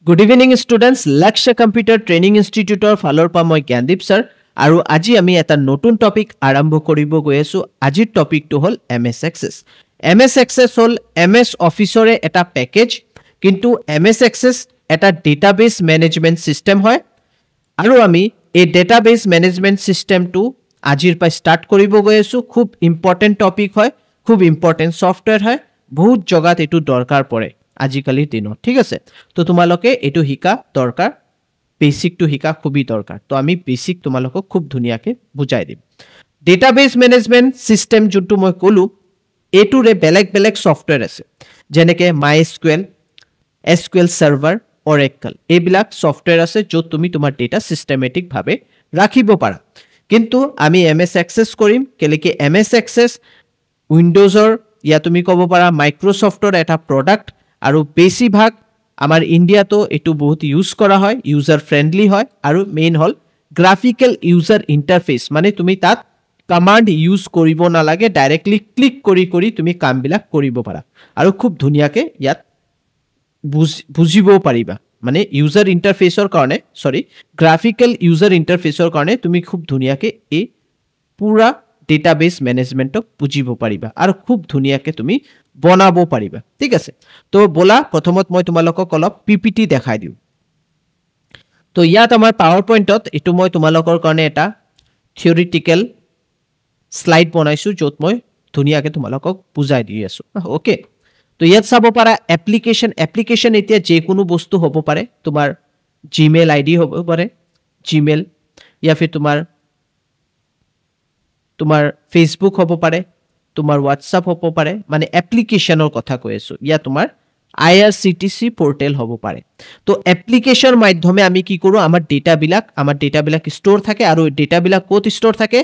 Good evening students, Lakshya Computer Training Institute or ফালৰ পৰা মই জ্ঞানদীপ স্যাৰ আৰু আজি আমি এটা নতুন টপিক আৰম্ভ কৰিব গৈ আছো। আজিৰ টপিকটো হ'ল MS Access। MS Access হ'ল MS অফিচৰে এটা পেকেজ, কিন্তু MS Access এটা ডেটাবেস ম্যানেজমেন্ট সিস্টেম হয় আৰু আমি এই ডেটাবেস ম্যানেজমেন্ট সিস্টেমটো আজিৰ পৰা স্টাৰ্ট কৰিব গৈ আছো। খুব ইম্পৰ্টেন্ট টপিক হয়, খুব ইম্পৰ্টেন্ট সফটওয়্যাৰ হয়, বহুত জগাত এটো দৰকাৰ পৰে আজিকালি দিনত, ঠিক আছে। তো তোমালোকে এটো শিকা দৰকাৰ, বেসিক টু শিকা খুবই দৰকাৰ। তো আমি বেসিক তোমালোকক খুব ধুনিয়াকে বুজাই দিম। ডেটাবেস ম্যানেজমেন্ট সিস্টেম যোনটো মই কলো এটোৰে বেলেগ বেলেগ সফটওয়্যাৰ আছে, যেনেকে MySQL, SQL সাৰ্ভাৰ, Oracle, এইবিলাক সফটওয়্যাৰ আছে য'ত তুমি তোমাৰ ডেটা সিস্টেমেটিক ভাবে ৰাখিব পাৰা। কিন্তু আমি MS Access কৰিম, কেলেকি MS Access উইন্ডোজৰ ইয়া তুমি ক'ব পাৰা মাইক্ৰোসফটৰ এটা প্ৰডাক্ট আৰু বেছিভাগ আমাৰ ইন্ডিয়াতো এটো বহুত ইউজ কৰা হয়, ইউজাৰ ফ্ৰেন্ডলি হয় আৰু মেইন হল গ্ৰাফিক্যাল ইউজাৰ ইন্টাৰফেস, মানে তুমি তাত কমান্ড ইউজ কৰিব নালাগে, ডাইৰেক্টলি ক্লিক কৰি কৰি তুমি কামবিলাক কৰিব পাৰা আৰু খুব ধুনিয়াকে ইয়াত বুজিব পাৰিবা। মানে ইউজাৰ ইন্টাৰফেসৰ কাৰণে গ্ৰাফিক্যাল ইউজাৰ ইন্টাৰফেসৰ কাৰণে তুমি খুব ধুনিয়াকে এই পুৰা ডেটাবেস ম্যানেজমেন্টক বুজিব পাৰিবা আৰু খুব ধুনিয়াকে তুমি বনাব পাৰিবা, ঠিক আছে। তো বলা প্ৰথমত মই তোমালোকক অলপ পিপিটি দেখাই দিও। তো ইয়াত আমাৰ পাৱাৰ পইণ্টত এটো মই তোমালোকৰ কাৰণে এটা থিওৰিটিক্যাল স্লাইড বনাইছো য'ত মই ধুনিয়াকে তোমালোকক বুজাই দি আছো। ওকে, তো ইয়াত চাব পাৰা এপ্লিকেশন এতিয়া যে কোনো বস্তু হ'ব পাৰে, তোমাৰ জিমেইল আইডি হ'ব পাৰে, জিমেইল या फिर তোমাৰ ফেসবুক হ'ব পাৰে, তোমাৰ হোৱাটসঅ্যাপ হ'ব পাৰে, মানে এপ্লিকেশনৰ কথা কৈ আছো। ইয়া তোমাৰ IRCTC পোৰ্টেল হ'ব পাৰে। তো এপ্লিকেশন মাধ্যমে আমি কি কৰো, আমাৰ ডেটাবিলাক স্টোৰ থাকে আৰু ডেটাবিলাক ক'ত স্টোৰ থাকে,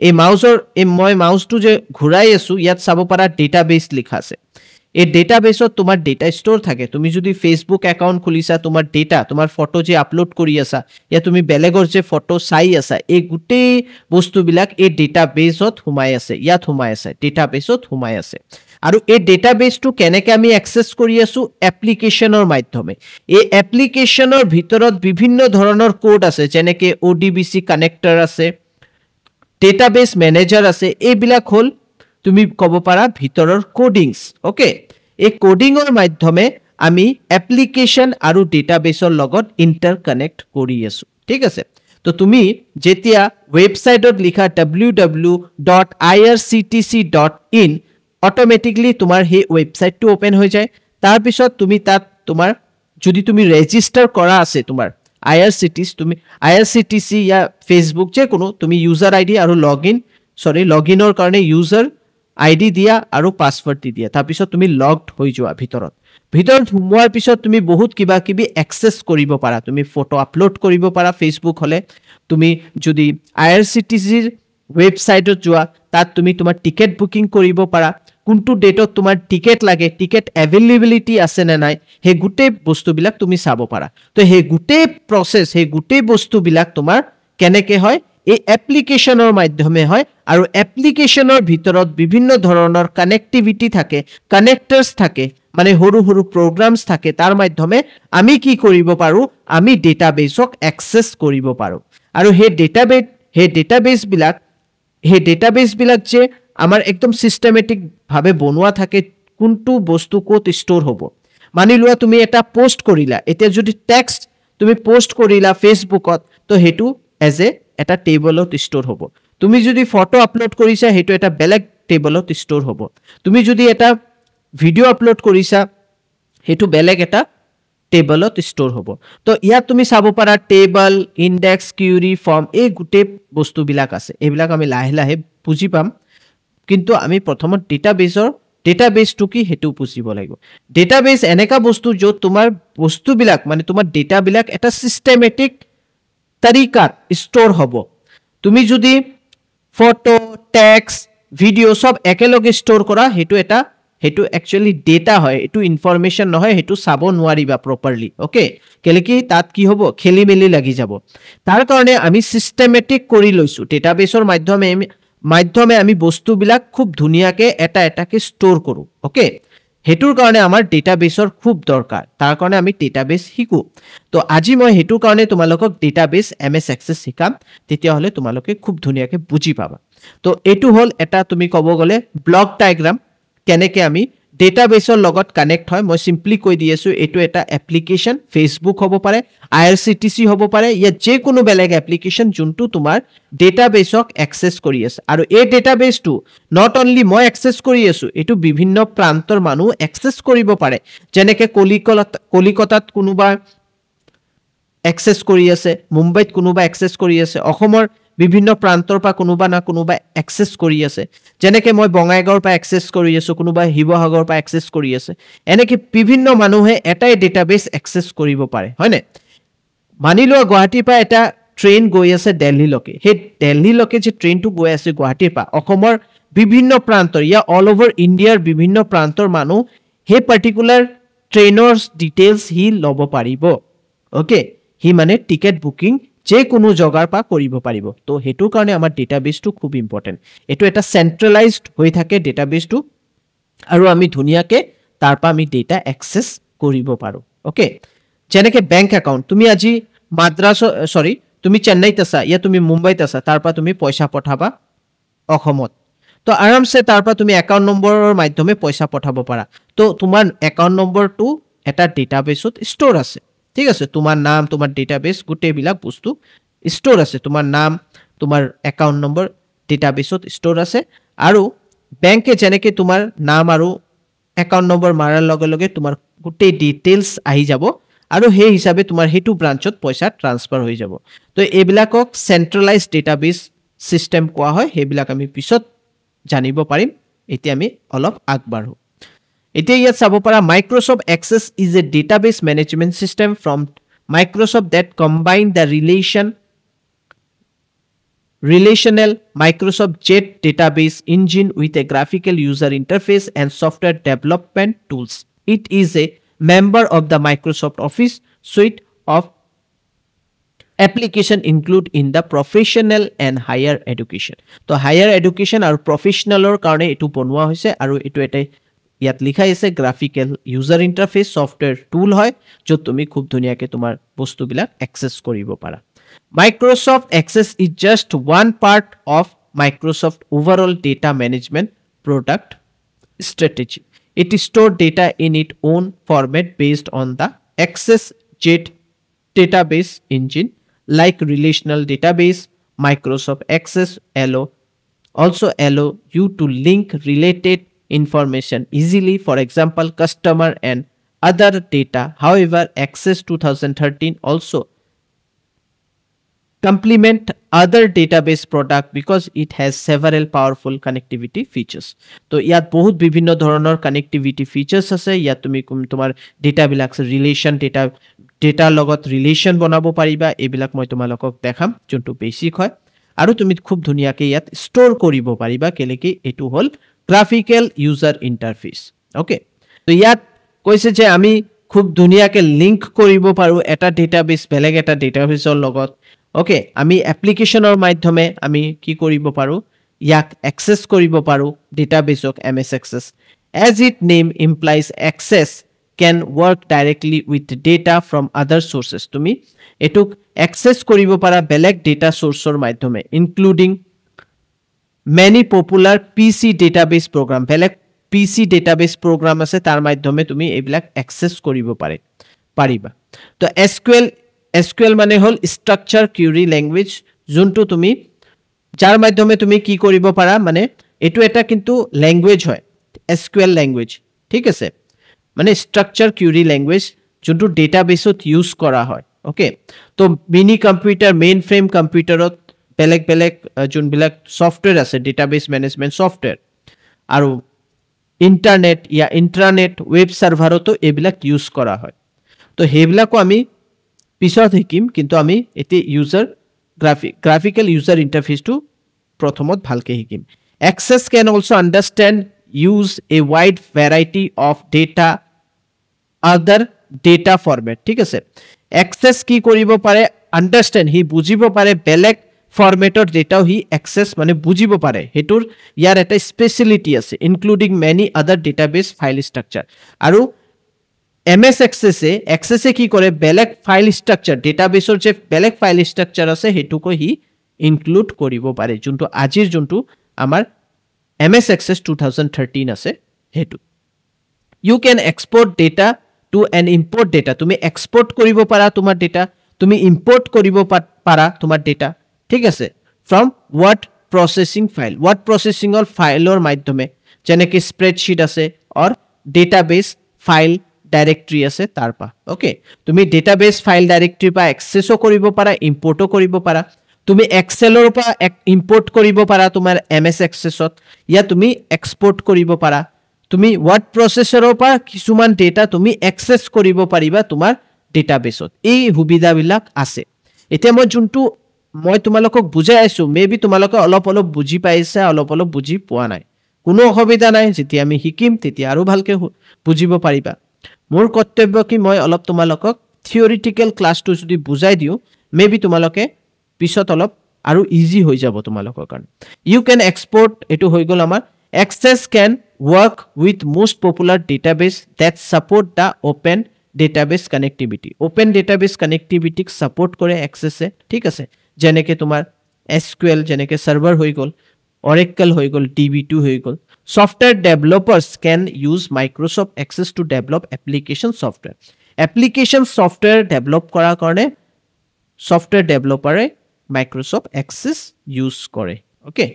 এই মই মাউসটো যে ঘুৰাই আছো ইয়াত চাব পাৰা ডেটাবেস লিখা আছে। এই ডেটাবেসত তোমাৰ ডেটা স্টোৰ থাকে। তুমি যদি ফেসবুক একাউন্ট খুলিছা, তোমাৰ ডেটা, তোমাৰ ফটো যে আপলোড কৰি আছা ইয়া তুমি বেলেগৰ যে ফটো চাই আছা, এই গুটেই বস্তুবিলাক এই ডেটাবেসত সোমাই আছে, ইয়াত সোমাই আছে, ডেটাবেসত সোমাই আছে। আৰু এই ডেটাবেসটো কেনেকৈ আমি অ্যাক্সেস কৰি আছো, এপ্লিকেশনৰ মাধ্যমে। এই এপ্লিকেশনৰ ভিতৰত বিভিন্ন ধৰণৰ কোড আছে, যেনেকৈ ODBC কানেক্টৰ আছে, ডেটাবেস ম্যানেজাৰ আছে। এইবিলাক হল তুমি ক'ব পাৰা ভিতৰৰ কোডিংস। ওকে, এই কোডিংৰ মাধ্যমে আমি এপ্লিকেশন আৰু ডেটাবেসৰ লগত ইন্টাৰকানেক্ট কৰি আছো, ঠিক আছে। তো তুমি যেতিয়া ওয়েবসাইটত লিখা www.irctc.in অটোমেটিকলি তোমাৰ হে ওয়েবসাইটটো ওপেন হৈ যায়। তাৰ পিছত তুমি তাত তোমাৰ যদি তুমি ৰেজিস্টাৰ কৰা আছে তোমাৰ IRCTC या ফেসবুক যে কোনো, তুমি ইউজাৰ আইডি আৰু লগইনৰ কাৰণে ইউজাৰ আইডি দিয়া আৰু পাসওয়াৰ্ড দি দিয়া। তাৰ পিছত তুমি লগড হৈ যোৱা ভিতৰত সোমোৱাৰ পিছত তুমি বহুত কিবা কিবি অ্যাক্সেস কৰিব পাৰা। তুমি ফটো আপলোড কৰিব পাৰা ফেসবুক হলে, তুমি যদি IRCTCৰ ওয়েবসাইটত যোৱা তাত তুমি তোমাৰ টিকেট বুকিং কৰিব পাৰা, কোনটো ডেটত তোমাৰ টিকেট লাগে, টিকেট এভেইলেবিলিটি আছে নে নাই, হে গুটে বস্তুবিলাক তুমি চাব পাৰা। তো হে গুটে প্ৰসেস, হে গুটে বস্তুবিলাক তোমাৰ কেনেকৈ হয়, এই এপ্লিকেশনৰ মাধ্যমে হয়। আৰু এপ্লিকেশনৰ ভিতৰত বিভিন্ন ধৰণৰ কানেক্টিভিটি থাকে, কানেক্টৰস থাকে, মানে সৰু সৰু প্ৰগ্ৰামস থাকে। তাৰ মাধ্যমে আমি কি কৰিব পাৰো, আমি ডেটাবেসক অ্যাক্সেস কৰিব পাৰো। আৰু হে ডেটাবেসবিলাক যে আমাৰ একদম সিস্টেমেটিক ভাবে বনোৱা থাকে, কোনটো বস্তু ক'ত স্টোৰ হ'ব। মানি লোৱা তুমি এটা পোস্ট কৰিলা, এতিয়া যদি টেক্সট তুমি পোস্ট কৰিলা ফেসবুকত, তো হেতু এজ এটা টেবলত স্টোৰ হ'ব। তুমি যদি ফটো আপলোড কৰিছা, হেতু এটা বেলেগ টেবলত স্টোৰ হ'ব। তুমি যদি এটা ভিডিও আপলোড কৰিছা, হেতু বেলেগ এটা টেবলত স্টোৰ হ'ব। তো ইয়াত তুমি চাব পাৰা টেবল, ইন্ডেক্স, কিউৰি, ফৰ্ম, এই গুটে বস্তুবিলাক আছে। এইবিলাক আমি লাহে লাহে বুজি পাম, কিন্তু আমি প্ৰথমত ডেটাবেসটো কি হেতু বুজিব লাগিব। ডেটাবেস এনেকা বস্তু য'ত তোমাৰ বস্তুবিলাক, মানে তোমাৰ ডেটাবিলাক এটা সিস্টেমেটিক তৰিকাত স্টোর হ'ব। তুমি যদি ফটো, টেক্সট, ভিডিও সব একেলগে স্টোর কৰা, হেতু একচুয়ালি ডেটা হয়, এটো ইনফৰমেশন নহয়, হেতু চাব নোৱাৰিবা প্ৰপাৰলি। ওকে, কেলেকি তাত কি হ'ব, খেলি মেলি লাগি যাব। তাৰ কাৰণে আমি সিস্টেমেটিক কৰি লৈছো। ডেটাবেসৰ মাধ্যমে আমি বস্তুবিলাক খুব ধুনিয়াকে এটা এটাকে স্টোৰ কৰো। ওকে, হেতুৰ কাৰণে আমাৰ ডেটাবেছৰ খুব দৰকাৰ তাৰ কাৰণে আমি ডেটাবেছ শিকো তো আজি মই হেতুৰ কাৰণে তোমালোকক ডেটাবেছ MS Access শিকাম তেতিয়া হলে তোমালোকে খুব ধুনিয়াকে বুজি পাবা তো এটো হল এটা তুমি কব গলে ব্লক ডায়াগ্ৰাম কেনেকে আমি ডেটাবেছৰ লগত কানেক্ট হয় মই সিম্পলি কৈ দি আছো এটো এটা এপ্লিকেশন ফেসবুক হ'ব পাৰে IRCTC হ'ব পাৰে ইয়া যে কোনো বেলেগ এপ্লিকেশন যোনটো তোমাৰ ডেটাবেছক এক্সেস কৰি আছে আৰু এই ডেটাবেছটো নট অনলি মই এক্সেস কৰি আছো এটো বিভিন্ন প্ৰান্তৰ মানুহ এক্সেস কৰিব পাৰে যেনেকে কলিকতাত কোনোবা এক্সেস কৰি আছে মুম্বাইত কোনোবা এক্সেস কৰি আছে অসমৰ বিভিন্ন প্ৰান্তৰ পৰা কোনোবা না কোনোবা এক্সেস কৰি আছে যেনেকে মই বঙাইগাঁৱৰ পৰা এক্সেস কৰি আছো কোনোবা হিবহাগৰ পৰা এক্সেস কৰি আছে এনেকে বিভিন্ন মানুহে এটাই ডেটাবেছ এক্সেস কৰিব পাৰে হয়নে মানিলো গুৱাহাটীৰ পৰা এটা ট্ৰেইন গৈ আছে দিল্লীলৈকে হে দিল্লীলৈকে যে ট্ৰেইনটো গৈ আছে গুৱাহাটীৰ পৰা অসমৰ বিভিন্ন প্ৰান্তৰ ইয়া অল ওভাৰ ইণ্ডিয়াৰ বিভিন্ন প্ৰান্তৰ মানুহ হে পাৰ্টিকুলাৰ ট্ৰেইনৰ ডিটেইলছ হি লব পাৰিব ওকে হি মানে টিকেট বুকিং যে কোনো জগাৰ পা কৰিব পাৰিব তো হেতু কাৰণে আমাৰ ডেটাবেছটো খুব ইম্পৰ্টেন্ট এটো এটা সেন্ট্ৰালাইজড হৈ থাকে ডেটাবেছটো আৰু আমি ধুনিয়াকে তাৰ পা আমি ডেটা এক্সেস কৰিব পাৰো ওকে যেনেকে ব্যাংক একাউন্ট তুমি আজি মাদ্ৰাজ সৰি তুমি চেন্নাইত আছা ইয়া তুমি মুম্বাইত আছা তাৰ পা তুমি পইচা পঠাবা অসমত তো আৰামসে তাৰ পা তুমি একাউন্ট নম্বৰৰ মাধ্যমে পইচা পঠাব পাৰা তো তোমাৰ একাউন্ট নম্বৰটো এটা ডেটাবেছত ষ্টৰ আছে ঠিক আছে তোমাৰ নাম তোমাৰ ডেটাবেছ গুটে বিলাক বস্তু ষ্টৰ আছে তোমাৰ নাম তোমাৰ একাউন্ট নম্বৰ ডেটাবেছত ষ্টৰ আছে আৰু ব্যাংকে যেনেকে তোমাৰ নাম আৰু একাউন্ট নম্বৰ মাৰাৰ লগে লগে তোমাৰ গুটে ডিটেইলছ আহি যাব আৰু হে হিচাপে তোমাৰ হেতু ব্ৰাঞ্চত পইচা ট্ৰান্সফাৰ হৈ যাব তো এবিলাকক সেন্ট্ৰালাইজড ডেটাবেছ সিস্টেম কোৱা হয় হেবিলাক আমি পিছত জানিব পাৰিম এতিয়া আমি অলপ আগবাঢ়ো এতিয়া ইয়াত চাব পাৰা Microsoft Access is a database management system from Microsoft that combine the relational Microsoft Jet database engine with a graphical user interface and software development tools. It is a member of the Microsoft Office suite of application include in the professional and higher education. So higher education আৰু professionalৰ কাৰণে এটো বনোৱা হৈছে আৰু এটো এটা ইয়াত লিখা আছে গ্ৰাফিক্যাল ইউজাৰ ইন্টাৰফেস সফটওয়্যাৰ টুল হয় যত তুমি খুব ধুনিয়াকে তোমাৰ বস্তুবিলাক এক্সেস কৰিব পাৰা Microsoft Access is just one part of Microsoft overall data management product strategy. It stores data in its own format based on the Access Jet database engine like relational database. Microsoft Access also allow you to link related information easily, for example customer and other data. However, Access 2013 also complement other database product because it has several powerful connectivity features. তো ইয়াত বহুত বিভিন্ন ধৰণৰ connectivity features আছে ইয়াত তুমি তোমাৰ data বিলাক ৰিলেশন ডেটা লগত ৰিলেশন বনাব পাৰিবা এবিলাক মই তোমালোকক দেখাম যোনটো বেসিক হয় আৰু তুমি খুব ধুনিয়াকে ইয়াত ষ্টৰ কৰিব পাৰিবা কেলেকি এটো হল গ্ৰাফিক্যাল ইউজাৰ ইন্টাৰফেস ওকে তো ইয়াত কৈছে যে আমি খুব ধুনিয়াকে লিংক কৰিব পাৰো এটা ডেটাবেস বেলেগ এটা ডেটাবেসৰ লগত ওকে আমি এপ্লিকেশনৰ মাধ্যমে আমি কি কৰিব পাৰো ইয়াক এক্সেস কৰিব পাৰো ডেটাবেসক MS Access as its name implies Access can work directly with data from other sources তুমি এটুক এক্সেস কৰিব পাৰা বেলেগ ডেটা সোৰ্সৰ মাধ্যমে including many popular PC database program বেলেগ PC database program আছে তাৰ মাধ্যমে তুমি এবিলাক এক্সেস কৰিব পাৰিবা তো SQL মানে হল structure query language যোনটো তুমি যাৰ মাধ্যমে তুমি কি কৰিব পাৰা মানে এটো এটা কিন্তু ল্যাঙ্গুৱেজ হয় SQL ল্যাঙ্গুৱেজ ঠিক আছে মানে structure query language যোনটো ডেটাবেসত ইউজ কৰা হয় ওকে তো মিনি কম্পিউটাৰ মেইন ফ্ৰেম কম্পিউটাৰত বেলেগ যোনবিলাক সফটওয়্যাৰ আছে ডেটাবেস ম্যানেজমেন্ট সফটওয়্যাৰ আৰু ইন্টাৰনেট ইয়া ইন্ট্ৰানেট ওয়েব সাৰ্ভাৰতো এবিলাক ইউজ কৰা হয় তো হেবিলাকো আমি পিছত শিকিম কিন্তু আমি এতে user graphical user interface to প্ৰথমত ভালকে শিকিম Access can also understand use a wide variety of data other data format ঠিক আছে Access কি কৰিব পাৰে understand হি বুজিব পাৰে বেলেগ ফৰমেটৰ ডেটাও হি এক্সেছ মানে বুজিব পাৰে হেতুৰ ইয়াৰ এটা স্পেশালিটি আছে ইনক্লুডিং মেনি আদাৰ ডেটাবেস ফাইল স্ট্ৰাকচাৰ আৰু MS Access কি কৰে বেলেগ ফাইল স্ট্ৰাকচাৰ ডেটাবেসৰ যে বেলেগ ফাইল স্ট্ৰাকচাৰ আছে হেতুকো হি ইনক্লুড কৰিব পাৰে যোনটো আজিৰ যোনটো আমাৰ MS Access 2013 আছে হেতু you can export data to and import data তুমি export কৰিব পাৰা তোমাৰ data তুমি import কৰিব পাৰা তোমাৰ data ঠিক আছে from word processing file word processing or file or মাধ্যমে যেনেকৈ spreadsheet আছে or database file directory আছে তাৰপা okay তুমি database file directory পা access কৰিব পাৰা import কৰিব পাৰা তুমি excel ৰ পা import কৰিব পাৰা তোমাৰ MS Access ত ইয়া তুমি export কৰিব পাৰা তুমি word processor পা কিছুমান ডেটা তুমি access কৰিব পাৰিবা তোমাৰ ডেটাবেসত এই সুবিধাবিলাক আছে এতিয়া মই তোমালোকক বুজাই আছো মেবি তোমালোকে অলপ বুজি পাইছা অলপ বুজি পোৱা নাই কোনো অসুবিধা নাই যেতিয়া আমি শিকিম তেতিয়া আৰু ভালকে বুজিব পাৰিবা মোৰ কৰ্তব্য কি মই অলপ তোমালোকক থিওৰিটিক্যাল ক্লাছটো যদি বুজাই দিও মেবি তোমালোকে পিছত অলপ আৰু ইজি হৈ যাব তোমালোকৰ কাৰণ ইউ ক্যান এক্সপোৰ্ট এটো হৈ গল আমাৰ Access can work with most popular database that support the open database connectivity open database connectivity support কৰে Access ঠিক আছে যেনেকে তোমাৰ SQL যেনেকে server হৈ গল Oracle হৈ গল DB2 হৈ গল software developers can use Microsoft Access to develop application software develop কৰাৰ কাৰণে software developer Microsoft Access use কৰে okay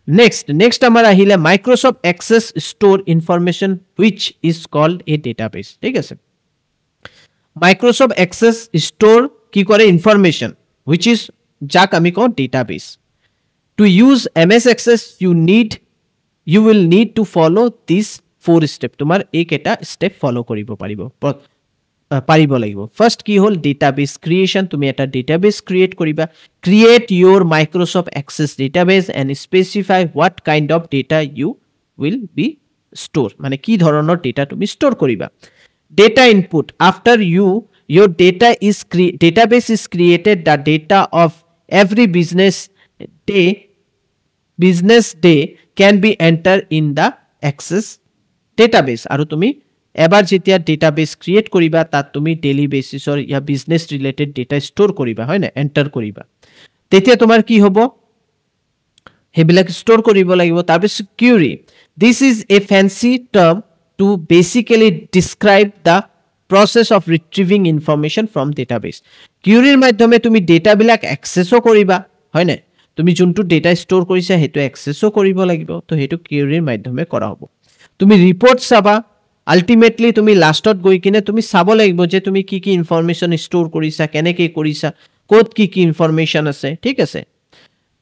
next amar ahile Microsoft Access store information which is called a database ঠিক আছে Microsoft Access store কি করে information which is jak ami ko database to use MS Access you will need to follow these 4 step তোমার এক এটা step follow করিব পাৰিব লাগিব ফার্স্ট কি হল database creation তুমি এটা database create করিবা create your Microsoft Access database and specify what kind of data you will be store মানে কি ধৰণৰ data তুমি store করিবা data input after your database is created the data of every business day can be entered in the Access database আৰু তুমি এবাৰ যেতিয়া database create কৰিবা তাত তুমি ডেইলি বেসিসৰ ইয়া বিজনেস ৰিলেটেড ডেটা ষ্টৰ কৰিবা হয় না এন্টাৰ কৰিবা তেতিয়া তোমাৰ কি হ'ব হেবিলাক ষ্টৰ কৰিব লাগিব তাৰপিছত query this is a fancy term to basically describe the process of retrieving information from database query ৰ মাধ্যমে তুমি ডেটা বিলাক এক্সেসও কৰিবা হয় না তুমি যোনটো ডেটা ষ্টৰ কৰিছা হেতু এক্সেসও কৰিব লাগিব তো হেতু query ৰ মাধ্যমে কৰা হ'ব তুমি ৰিপোৰ্ট চাবা ultimately তুমি লাষ্টত গৈ কিনে তুমি চাব লাগিব যে তুমি কি কি ইনফৰমেশন ষ্টৰ কৰিছা কেনেকৈ কৰিছা কোড কি কি ইনফৰমেশন আছে ঠিক আছে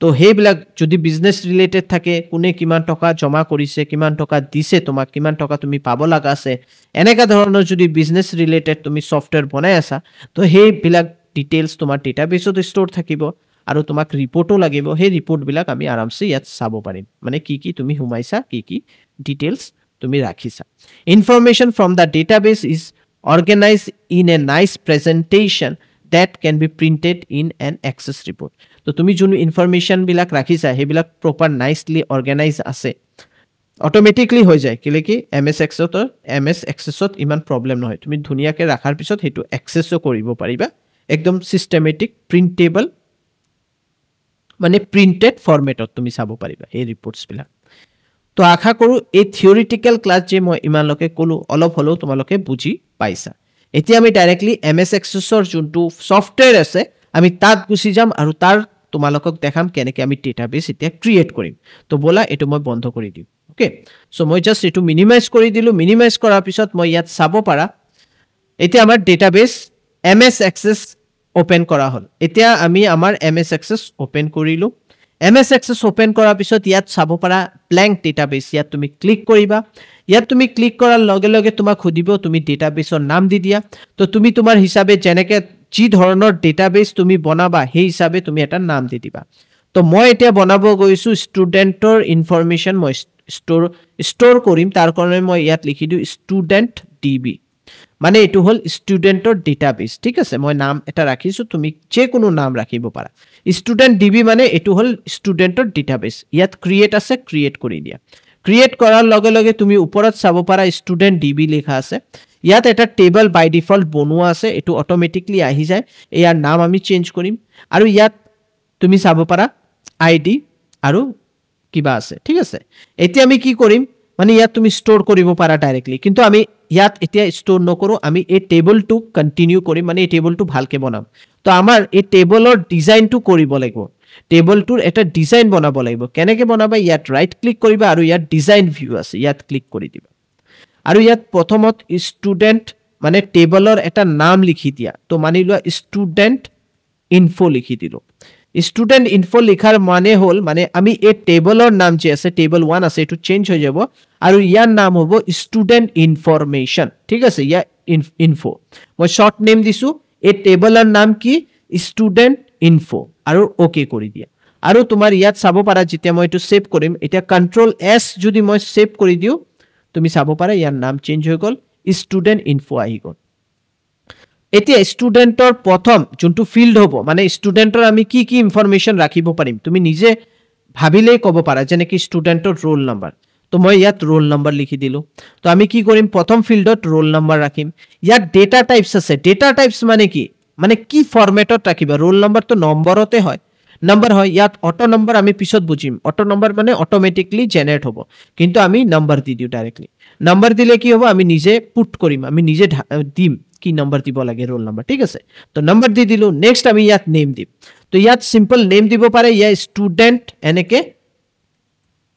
তো হেবিলাক যদি বিজনেস ৰিলেটেড থাকে কোনে কিমান টকা জমা কৰিছে কিমান টকা দিছে তোমাক কিমান টকা তুমি পাব লাগা আছে এনেকা ধৰণৰ যদি বিজনেস ৰিলেটেড তুমি সফটওয়্যাৰ বনাই আছা তো হেবিলাক ডিটেইলস তোমাৰ ডেটাবেসত ষ্টৰ থাকিব আৰু তোমাক ৰিপোৰ্টও লাগিব হে ৰিপোৰ্ট বিলাক আমি আৰামছে ইয়াত চাব পাৰিম মানে কি কি তুমি হুমাইছা কি কি ডিটেইলস তুমি ৰাখিছা information from the database is organized in a nice presentation that can be printed in an Access report তো তুমি যোন ইনফরমেশন বিলাক ৰাখিছা হেবিলাক proper nicely organized আছে automatically হৈ যায় কিলে কি MS Access ত ইমান প্ৰবলেম নহয় তুমি ধুনিয়াকে ৰাখাৰ পিছত হেতু accessও কৰিব পাৰিবা একদম systematic printable মানে printed formatত তুমি চাব পাৰিবা এই ৰিপোৰ্টস বিলাক তো আশা কৰো এই থিওৰিটিক্যাল ক্লাস যে মই ইমানলৈকে কলো অলপ হলো তোমালোকে বুজি পাইছা এতিয়া আমি ডাইৰেক্টলি MS Access ৰ যোনটো সফটওয়্যাৰ আছে আমি তাত গুছি যাম আৰু তাৰ তোমালোকক দেখাম কেনেকৈ আমি ডেটাবেস এতিয়া ক্ৰিয়েট কৰিম তো বলা এটো মই বন্ধ কৰি দিম ওকে সো মই জাস্ট এটো মিনিমাইজ কৰি দিলো মিনিমাইজ কৰাৰ পিছত মই ইয়াত চাব পাৰা এতিয়া আমাৰ ডেটাবেস MS Access ওপেন কৰা হল এতিয়া আমি আমাৰ MS Access ওপেন কৰিলো MS Access ওপেন কৰাৰ পিছত ইয়াত চাব পাৰা ব্ল্যাঙ্ক ডেটাবেস ইয়াত তুমি ক্লিক কৰিবা ইয়াত তুমি ক্লিক কৰাৰ লগে লগে তোমাক খুদিব তুমি ডেটাবেসৰ নাম দি দিয়া তো তুমি তোমাৰ হিচাপে যেনেকৈ যি ধৰণৰ ডেটাবেস তুমি বনাবা সেই হিচাপে তুমি এটা নাম দি দিবা তো মই এতিয়া বনাব গৈছো ষ্টুডেন্টৰ ইনফৰমেশন মই ষ্টৰ কৰিম তাৰ কাৰণে মই ইয়াত লিখি দিও ষ্টুডেন্ট DB মানে এটো হল ষ্টুডেন্টৰ ডেটাবেস ঠিক আছে মই নাম এটা ৰাখিছো তুমি যে কোনো নাম ৰাখিব পাৰা ষ্টুডেণ্ট ডিবি মানে এইটো হ'ল ষ্টুডেণ্টৰ ডেটাবেছ ইয়াত ক্ৰিয়েট আছে ক্ৰিয়েট কৰি দিয়া ক্ৰিয়েট কৰাৰ লগে লগে তুমি ওপৰত চাব পাৰা ষ্টুডেণ্ট ডিবি লিখা আছে ইয়াত এটা টেবল বাই ডিফল্ট বনোৱা আছে এইটো অটোমেটিকলি আহি যায় ইয়াৰ নাম আমি চেঞ্জ কৰিম আৰু ইয়াত তুমি চাব পাৰা আইডি আৰু কিবা আছে ঠিক আছে এতিয়া আমি কি কৰিম মানে ইয়াত তুমি ষ্ট'ৰ কৰিব পাৰা ডাইৰেক্টলি কিন্তু আমি ইয়াত এতিয়া ষ্ট'ৰ নকৰো আমি এই টেবলটো কন্টিনিউ কৰিম মানে এই টেবলটো ভালকে বনাম তো আমাৰ এই টেবলৰ ডিজাইনটো কৰিব লাগিব টেবলটোৰ এটা ডিজাইন বনাব লাগিব কেনেকে বনাবা ইয়াত ৰাইট ক্লিক কৰিবা আৰু ইয়াত ডিজাইন ভিউ আছে ইয়াত ক্লিক কৰি দিবা আৰু ইয়াত প্ৰথমত ষ্টুডেণ্ট মানে টেবলৰ এটা নাম লিখি দিয়া তো মানি লোৱা ষ্টুডেণ্ট ইনফো লিখি দিলো ষ্টুডেণ্ট ইনফো লিখাৰ মানে হ'ল মানে আমি এই টেবলৰ নাম যে আছে টেবল 1 আছে এটো চেঞ্জ হৈ যাব আৰু ইয়াৰ নাম হ'ব ষ্টুডেণ্ট ইনফৰমেশন ঠিক আছে ইয়া ইনফো মই শৰ্ট নেম দিছো এই টেবলৰ নাম কি ষ্টুডেণ্ট ইনফো আৰু ওকে কৰি দিয়া আৰু তোমাৰ ইয়াত চাব পাৰা যেতিয়া মই এটো সেভ কৰিম এটা কন্ট্ৰোল এস যদি মই সেভ কৰি দিও তুমি চাব পাৰা ইয়াৰ নাম চেঞ্জ হৈ গল ষ্টুডেণ্ট ইনফো আহি গল এতিয়া ষ্টুডেণ্টৰ প্ৰথম যোনটো ফিল্ড হ'ব মানে ষ্টুডেণ্টৰ আমি কি কি ইনফৰমেশন ৰাখিব পাৰিম তুমি নিজে ভাবিলেই ক'ব পাৰা যেনে কি ষ্টুডেণ্টৰ ৰোল নম্বৰ তো মই ইয়াত ৰোল নম্বৰ লিখি দিলো তো আমি কি কৰিম প্ৰথম ফিল্ডত ৰোল নম্বৰ ৰাখিম ইয়াত ডেটা টাইপস আছে ডেটা টাইপস মানে কি ফৰমেটত ৰাখিবা ৰোল নম্বৰ তো নম্বৰতে হয় নম্বৰ হয় ইয়াত অটো নম্বৰ আমি পিছত বুজিম অটো নম্বৰ মানে অটোমেটিকলি জেনাৰেট হ'ব কিন্তু আমি নম্বৰ দি দিও ডাইৰেক্টলি নম্বৰ দিলে কি হ'ব আমি নিজে পুট কৰিম আমি নিজে দিম কি নম্বৰ দিব লাগে ৰোল নম্বৰ ঠিক আছে তো নম্বৰ দি দিলো নেক্সট আমি ইয়াত নেম দিম তো ইয়াত সিম্পল নেম দিব পাৰে ইয়া ষ্টুডেণ্ট এনেকে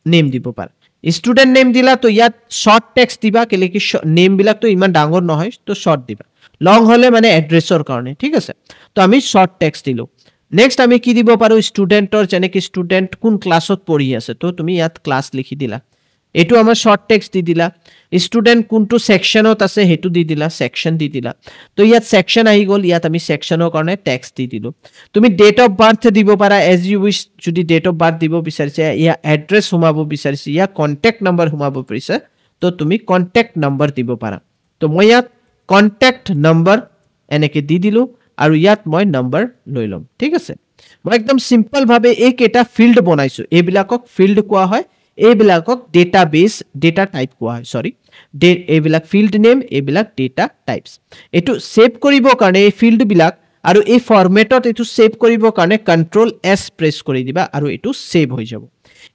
নেম দিব পাৰে ষ্টুডেণ্ট নেম দিলা তো ইয়াত শৰ্ট টেক্সট দিবা কেলে কি নেম বিলাক তো ইমান ডাঙৰ নহয় তো শৰ্ট দিবা লং হলে মানে এড্ৰেছৰ কাৰণে ঠিক আছে তো আমি শৰ্ট টেক্সট দিলো নেক্সট আমি কি দিব পাৰো ষ্টুডেণ্টৰ যেনে কি ষ্টুডেণ্ট কোন ক্লাছত পঢ়ি আছে তো তুমি ইয়াত ক্লাছ লিখি দিলা এটো আমাৰ শৰ্ট টেক্সট দি দিলা ষ্টুডেণ্ট কোনটো সেকশনত আছে হেতু দি দিলা সেকশন দি দিলা তো ইয়াত সেকশন আহি গল ইয়াত আমি সেকশনৰ কাৰণে টেক্সট দি দিলো তুমি ডেট অফ বাৰ্থ দিব পাৰা এজ ইউ উইশ যদি ডেট অফ বাৰ্থ দিব বিচাৰিছে ইয়া এড্ৰেছ হুমাব বিচাৰিছে ইয়া কন্টাক্ট নম্বৰ হুমাব পাৰিছে তো তুমি কন্টাক্ট নম্বৰ দিব পাৰা তো মই ইয়াত কন্টাক্ট নম্বৰ এনেকে দি দিলো আৰু ইয়াত মই নম্বৰ লৈ লম ঠিক আছে মই একদম সিম্পল ভাবে এক এটা ফিল্ড বনাইছো এইবিলাকক ফিল্ড কোৱা হয় এইবিলাকক ডেটাবেস ডেটা টাইপ কোৱা হয় সৰি এইবিলাক ফিল্ড নেম এইবিলাক ডেটা টাইপস এটো সেভ কৰিব কাৰণে এই ফিল্ড বিলাক আৰু এই ফৰমেটত এটো সেভ কৰিব কাৰণে কন্ট্ৰোল এস প্ৰেছ কৰি দিবা আৰু এটো সেভ হৈ যাব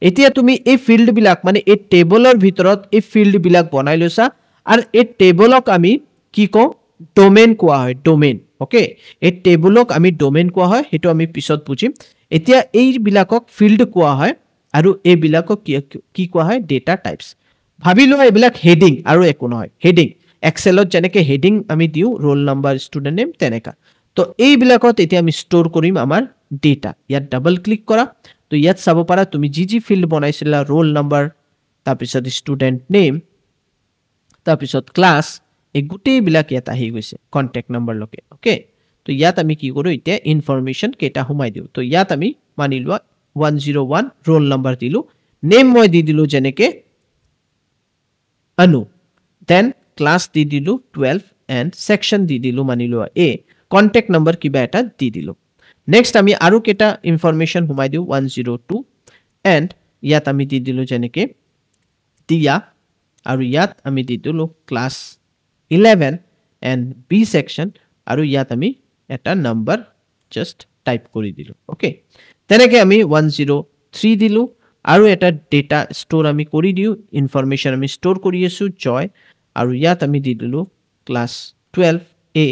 এতিয়া তুমি এই ফিল্ড বিলাক মানে এই টেবলৰ ভিতৰত এই ফিল্ড বিলাক বনাই লৈছা আৰু এই টেবলক আমি কি কও ডোমেইন কোৱা হয় ডোমেইন ওকে এই টেবলক আমি ডোমেইন কোৱা হয় হেতু আমি পিছত বুজিম এতিয়া এই বিলাকক ফিল্ড কোৱা হয় আৰু এই বিলাকক কি কোৱা হয় ডেটা টাইপস ভাবি লোৱা এইবিলাক হেডিং আৰু একো নহয় হেডিং এক্সেলত যেনেকে হেডিং আমি দিও ৰোল নম্বৰ ষ্টুডেণ্ট নেম তেনেকা তো এই বিলাকত এতিয়া আমি ষ্ট'ৰ কৰিম আমাৰ ডেটা ইয়াত ডাবল ক্লিক কৰা তো ইয়াত চাব পাৰা তুমি জি ফিল্ড বনাইছিলা ৰোল নম্বৰ তাৰপিছত ষ্টুডেণ্ট নেম তাৰপিছত ক্লাছ এই গুটেই বিলাক ইয়াত আহি গৈছে কন্টাক্ট নম্বৰ লকে ওকে তো ইয়াত আমি কি কৰো এতিয়া ইনফৰমেশন কেটা হুমাই দিও তো ইয়াত আমি মানি লোৱা 101 ৰোল নম্বৰ দিলো নেম মই দি দিলো যেনেকে अनु देन क्लास দি দিলো 12 এন্ড সেকশন দি দিলো মানি লোৱা এ কন্টাক্ট নম্বৰ কিবা এটা দি দিলো নেক্সট আমি আৰু কেটা ইনফৰমেশন হুমাই দিও 102 এন্ড ইয়াত আমি দি দিলো যেনেকে দিয়া আৰু ইয়াত আমি দি দিলো ক্লাস 11 এন্ড বি সেকশন আৰু ইয়াত আমি এটা নম্বৰ জাস্ট টাইপ কৰি দিলো ওকে তেনেকে আমি 103 দিলো আৰু এটা ডেটা ষ্ট'ৰ আমি কৰি দিও ইনফৰমেশন আমি ষ্ট'ৰ কৰি আছো জয় আৰু ইয়াত আমি দি দিলো ক্লাস 12 এ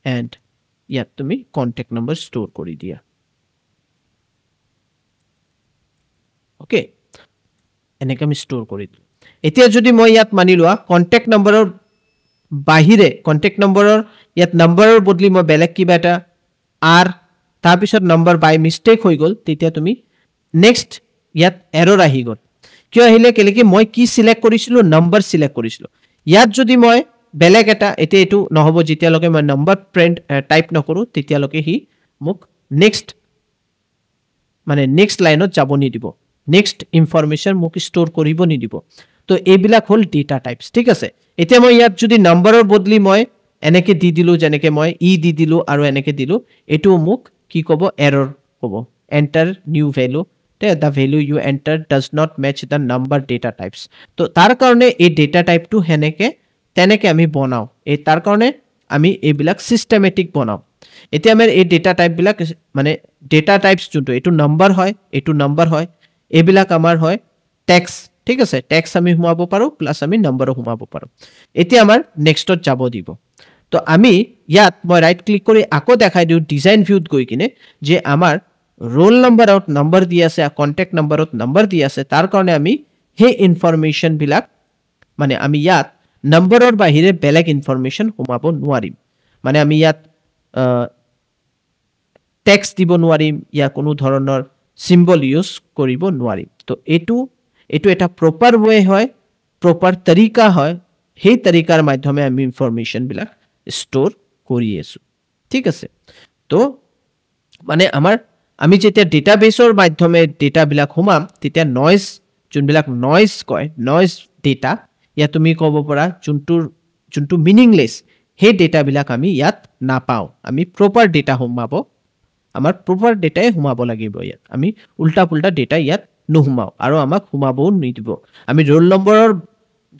এন্ড ইয়াত তুমি কন্টাক্ট নম্বৰ ষ্ট'ৰ কৰি দিয়া ওকে এনেকে আমি ষ্ট'ৰ কৰি দিলো এতিয়া যদি মই ইয়াত মানি লোৱা কন্টাক্ট নম্বৰৰ বাহিৰে কন্টাক্ট নম্বৰৰ ইয়াত নম্বৰৰ বদলি মই বেলেগ কিবা এটা আৰ তাৰ পিছত নম্বৰ বাই মিস্টেক হৈ গল তেতিয়া তুমি নেক্সট ইয়াত এৰৰ আহি গল কিয় আহিলে কেলে কি মই কি সিলেক্ট কৰিছিলো নম্বৰ সিলেক্ট কৰিছিলো ইয়াত যদি মই বেলেগ এটা এটো নহব যেতিয়া লকে মই নম্বৰ প্ৰিন্ট টাইপ নকৰো তেতিয়া লকে হি মোক নেক্সট মানে নেক্সট লাইনত যাব নি দিব নেক্সট ইনফৰমেশন মোক ষ্ট'ৰ কৰিব নি দিব তো এইবিলাক হল ডেটা টাইপস ঠিক আছে এতিয়া মই ইয়াত যদি নম্বৰৰ বদলি মই এনেকে দি দিলো যেনেকে মই ই দি দিলো আৰু এনেকে দিলো এটো মোক কি কব এৰৰ কব enter new value, the value you enter does not match the number data types. তো তাৰ কাৰণে এই ডেটা টাইপটো হেনেকে তেনেকে আমি বনাও, এই তাৰ কাৰণে আমি এইবিলাক সিস্টেমেটিক বনাও। এতিয়া আমাৰ এই ডেটা টাইপ বিলাক মানে ডেটা টাইপস যোনটো এইটো নাম্বাৰ হয় এইবিলাক আমাৰ হয় টেক্সট, ঠিক আছে, টেক্সট আমি হুমাব পাৰো প্লাস আমি নাম্বাৰো হুমাব পাৰো। এতিয়া আমাৰ নেক্সটত যাব দিব। তো আমি ইয়াত মই ৰাইট ক্লিক কৰি আকৌ দেখাই দিও ডিজাইন ভিউত গৈ কিনে যে আমাৰ ৰোল নাম্বাৰত নাম্বাৰ দি আছে, কন্টেক্ট নাম্বাৰত নাম্বাৰ দি আছে, তাৰ কাৰণে আমি হে ইনফৰমেশন বিলাক মানে আমি ইয়াত নাম্বাৰৰ বাহিৰে বেলেগ ইনফৰমেশন হুমাব নোৱাৰিম। মানে আমি ইয়াত টেক্সট দিব নোৱাৰিম, ইয়া কোনো ধৰণৰ সিম্বল ইউজ কৰিব নোৱাৰিম। তো এইটো এটা প্ৰপাৰ ওয়ে হয়, প্ৰপাৰ তৰিকা হয়, সেই তৰিকাৰ মাধ্যমে আমি ইনফৰমেশন বিলাক স্টোৰ কৰি আছো, ঠিক আছে। তো মানে আমি যেতিয়া ডেটাবেসৰ মাধ্যমে ডেটা বিলাক হুমাম তেতিয়া নয়েজ যোনবিলাক নয়েজ কয়, নয়েজ ডেটা ইয়া তুমি ক'ব পৰা যোনটো মিনিংলেস সেই ডেটা বিলাক আমি ইয়াত নাপাও। আমি প্ৰপাৰ ডেটা হুমাব, আমাৰ প্ৰপাৰ ডেটাই হুমাব লাগিব ইয়াত, আমি উল্টা পুল্টা ডেটা ইয়াত নুহুমাও আৰু আমাক হুমাবও নিদিব। আমি ৰোল নম্বৰৰ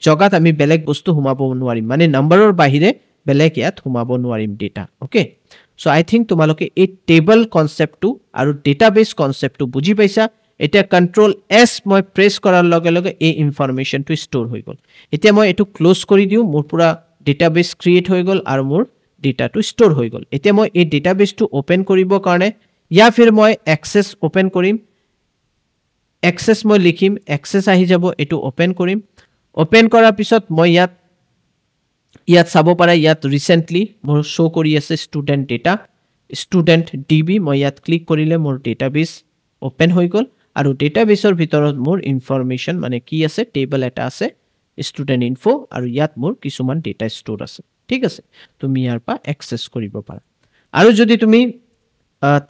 জগাত আমি বেলেগ বস্তু হুমাব নোৱাৰিম, মানে নাম্বাৰৰ বাহিৰে বেলেগ ইয়াত হুমাব নোৱাৰিম ডেটা। ওকে, সো আই থিংক তোমালোকে এই টেবল কনসেপ্টটো আৰু ডেটাবেস কনসেপ্টটো বুজি পাইছা। এতিয়া কন্ট্ৰোল এস মই প্ৰেস কৰাৰ লগে লগে এই ইনফৰমেশনটো স্টোৰ হৈ গল। এতিয়া মই এটো ক্লোজ কৰি দিও, মোৰ পুৰা ডেটাবেস ক্ৰিয়েট হৈ গল আৰু মোৰ ডেটাটো স্টোৰ হৈ গল। এতিয়া মই এই ডেটাবেসটো ওপেন কৰিব কাৰণে ইয়া ফিৰ মই এক্সেস ওপেন কৰিম, এক্সেস মই লিখিম, এক্সেস আহি যাব, এটো ওপেন কৰিম। ওপেন কৰাৰ পিছত মই ইয়াত চাব পাৰা ইয়াত ৰিসেন্টলি মোৰ শো কৰি আছে স্টুডেন্ট ডেটা, স্টুডেন্ট ডিবি। মই ইয়াত ক্লিক কৰিলে মোৰ ডেটাবেস ওপেন হৈ গল আৰু ডেটাবেসৰ ভিতৰত মোৰ ইনফৰমেশন মানে কি আছে, টেবল এটা আছে স্টুডেন্ট ইনফো, আৰু ইয়াত মোৰ কিছুমান ডেটা স্টোৰ আছে, ঠিক আছে। তুমি ইয়াৰ পৰা এক্সেস কৰিব পাৰা। আৰু যদি তুমি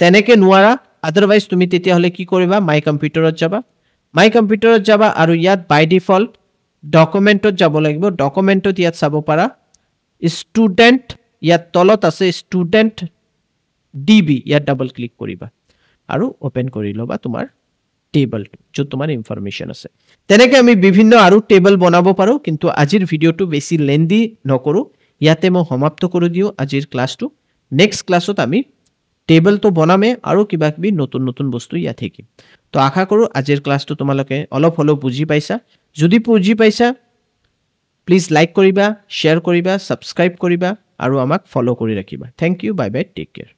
তেনেকে নোৱাৰা, আদাৰৱাইজ তুমি তেতিয়া হলে কি কৰিবা, মাই কম্পিউটাৰত যাবা আৰু ইয়াত বাই ডিফল্ট ডকুমেন্টত যাব লাগিব। ডকুমেন্টত ইয়াত চাব পাৰা স্টুডেন্ট, ইয়াত তলত আছে স্টুডেন্ট ডিবি, ইয়াত ডাবল ক্লিক কৰিবা আৰু ওপেন কৰি লবা তোমাৰ টেবলটো য'ত তোমাৰ ইনফৰমেশন আছে। তেনেকে আমি বিভিন্ন আৰু টেবল বনাব পাৰো, কিন্তু আজিৰ ভিডিওটো বেছি লেন্দি নকৰো, ইয়াতে মই সমাপ্ত কৰি দিও আজিৰ ক্লাসটো। নেক্সট ক্লাসত আমি টেবলটো বনামে আৰু কিবা কিবি নতুন নতুন বস্তু ইয়াত শিকিম। তো আশা কৰো আজিৰ ক্লাসটো তোমালোকে অলপ হলেও বুজি পাইছা। যদি বুজি পাইছা প্লিজ লাইক কৰিবা, শ্বেয়াৰ কৰিবা, সাবস্ক্ৰাইব কৰিবা আৰু আমাক ফলো কৰি ৰাখিবা। Thank you, bye bye, take care.